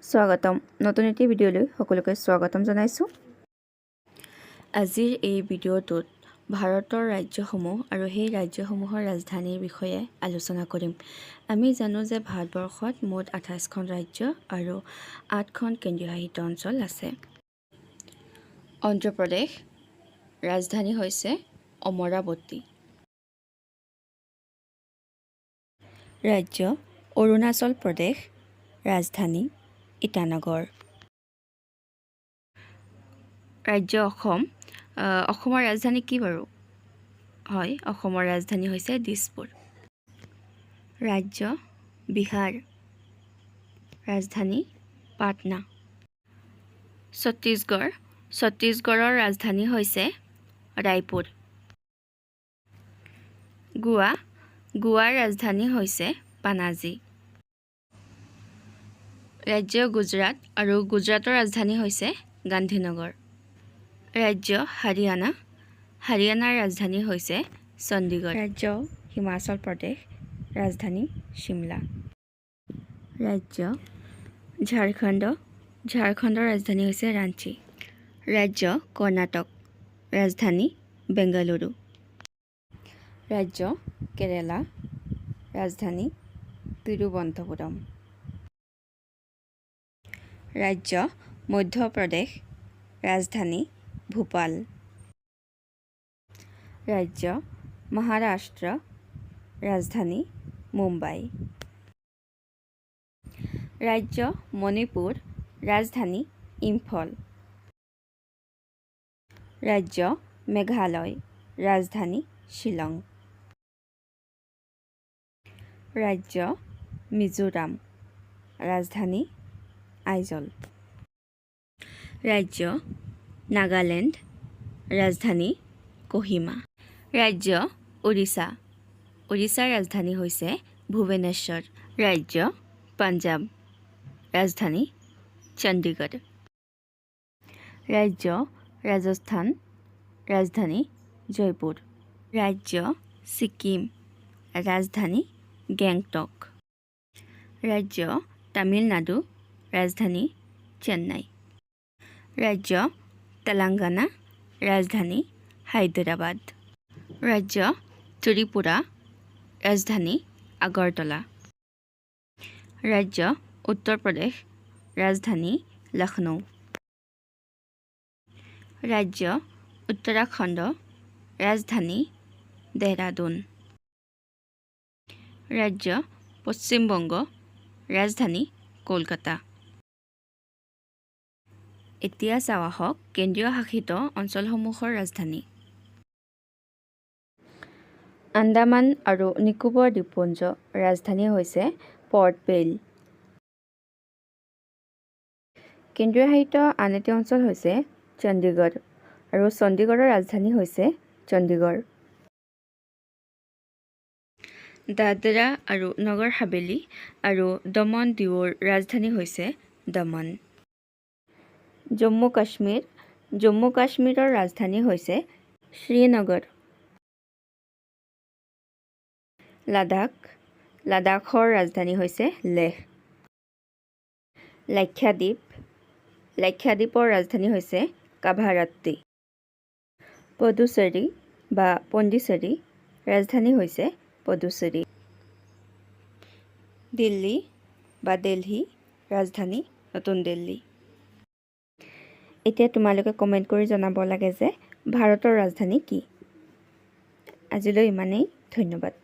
স্বাগতম নতুন এটি ভিডিঅ'লৈ সকলোকে স্বাগতম জনাইছোঁ। আজিৰ এই ভিডিঅ'টোত ভাৰতৰ ৰাজ্যসমূহ আৰু সেই ৰাজ্যসমূহৰ ৰাজধানীৰ বিষয়ে আলোচনা কৰিম। আমি জানো যে ভাৰতবৰ্ষত মুঠ 28খন ৰাজ্য আৰু 8খন কেন্দ্ৰীয় শাসিত অঞ্চল আছে। অন্ধ্ৰপ্ৰদেশ ৰাজধানী হৈছে অমৰাৱতী। ৰাজ্য অৰুণাচল প্ৰদেশ ৰাজধানী ইটানগৰ। ৰাজ্য অসমৰ ৰাজধানী কি বাৰু? হয়, অসমৰ ৰাজধানী হৈছে দিছপুৰ। ৰাজ্য বিহাৰ ৰাজধানী পাটনা। ছত্তীশগড়ৰ ৰাজধানী হৈছে ৰায়পুৰ। গোৱাৰ ৰাজধানী হৈছে পানাজী। ৰাজ্য গুজৰাট আৰু গুজৰাটৰ ৰাজধানী হৈছে গান্ধীনগৰ। ৰাজ্য হাৰিয়ানাৰ ৰাজধানী হৈছে চণ্ডীগড়। ৰাজ্য হিমাচল প্ৰদেশ ৰাজধানী শিমলা। ৰাজ্য ঝাৰখণ্ডৰ ৰাজধানী হৈছে ৰাঞ্চি। ৰাজ্য কৰ্ণাটক ৰাজধানী বেংগালুৰু। ৰাজ্য কেৰালা ৰাজধানী তিৰুৱনন্তপুৰম। ৰাজ্য মধ্যপ্ৰদেশ ৰাজধানী ভোপাল। ৰাজ্য মহাৰাষ্ট্ৰ ৰাজধানী মুম্বাই। ৰাজ্য মণিপুৰ ৰাজধানী ইম্ফল। ৰাজ্য মেঘালয় ৰাজধানী শ্বিলং। ৰাজ্য মিজোৰাম ৰাজধানী আইজল। ৰাজ্য নাগালেণ্ড ৰাজধানী কোহিমা। ৰাজ্য উৰিষ্যাৰ ৰাজধানী হৈছে ভুৱনেশ্বৰ। ৰাজ্য পাঞ্জাৱ ৰাজধানী চণ্ডীগড়। ৰাজ্য ৰাজস্থান ৰাজধানী জয়পুৰ। ৰাজ্য ছিকিম ৰাজধানী গেংটক। ৰাজ্য তামিলনাডু ৰাজধানী চেন্নাই। ৰাজ্য তেলেংগানা ৰাজধানী হায়দৰাবাদ। ৰাজ্য ত্ৰিপুৰা ৰাজধানী আগৰতলা। ৰাজ্য উত্তৰ প্ৰদেশ ৰাজধানী লক্ষ্ণৌ। ৰাজ্য উত্তৰাখণ্ড ৰাজধানী দেহৰাদুন। ৰাজ্য পশ্চিম বংগ ৰাজধানী কলকাতা। এতিয়া চাওঁ আহক কেন্দ্ৰীয় শাসিত অঞ্চলসমূহৰ ৰাজধানী। আন্দামান আৰু নিকোবৰ দ্বীপপুঞ্জ ৰাজধানী হৈছে পৰ্ট বেইল। কেন্দ্ৰীয় শাসিত আন এটি অঞ্চল হৈছে চণ্ডীগড় আৰু চণ্ডীগড়ৰ ৰাজধানী হৈছে চণ্ডীগড়। দাদৰা আৰু নগৰ হাভেলী আৰু দমন দিউৰ ৰাজধানী হৈছে দমন। জম্মু কাশ্মীৰৰ ৰাজধানী হৈছে শ্ৰীনগৰ। লাডাখৰ ৰাজধানী হৈছে লেহ। লাক্ষাদ্বীপৰ ৰাজধানী হৈছে কাভাৰাত্তি। পণ্ডিচেৰী ৰাজধানী হৈছে পুডুচেৰী। দিল্লী ৰাজধানী নতুন দিল্লী। এতিয়া তোমালোকে কমেণ্ট কৰি জনাব লাগে যে ভাৰতৰ ৰাজধানী কি। আজিলৈ ইমানেই, ধন্যবাদ।